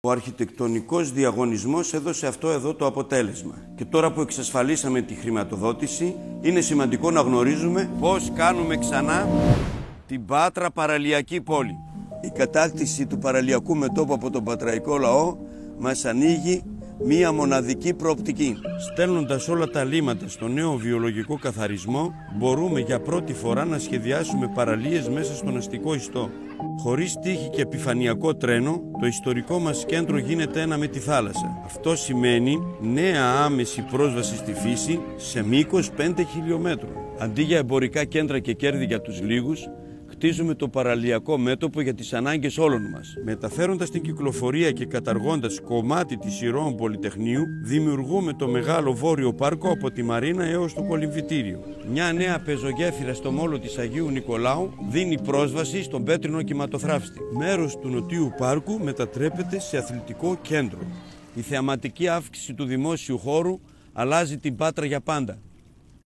Ο αρχιτεκτονικός διαγωνισμός έδωσε αυτό εδώ το αποτέλεσμα. Και τώρα που εξασφαλίσαμε τη χρηματοδότηση, είναι σημαντικό να γνωρίζουμε πώς κάνουμε ξανά την Πάτρα παραλιακή πόλη. Η κατάκτηση του παραλιακού μετώπου από τον πατραϊκό λαό μας ανοίγει μία μοναδική προοπτική. Στέλνοντας όλα τα λίματα στο νέο βιολογικό καθαρισμό, μπορούμε για πρώτη φορά να σχεδιάσουμε παραλίες μέσα στον αστικό ιστό. Χωρίς τύχη και επιφανειακό τρένο, το ιστορικό μας κέντρο γίνεται ένα με τη θάλασσα. Αυτό σημαίνει νέα άμεση πρόσβαση στη φύση σε μήκος 5 χιλιόμετρων. Αντί για εμπορικά κέντρα και κέρδη για τους λίγους, χτίζουμε το παραλιακό μέτωπο για τις ανάγκες όλων μας. Μεταφέροντας την κυκλοφορία και καταργώντας κομμάτι της Ηρώων Πολυτεχνείου, δημιουργούμε το μεγάλο βόρειο πάρκο από τη Μαρίνα έως το Κολυμβητήριο. Μια νέα πεζογέφυρα στο μόλο της Αγίου Νικολάου δίνει πρόσβαση στον πέτρινο κυματοθράφστη. Μέρος του νοτιού πάρκου μετατρέπεται σε αθλητικό κέντρο. Η θεαματική αύξηση του δημόσιου χώρου αλλάζει την Πάτρα για πάντα.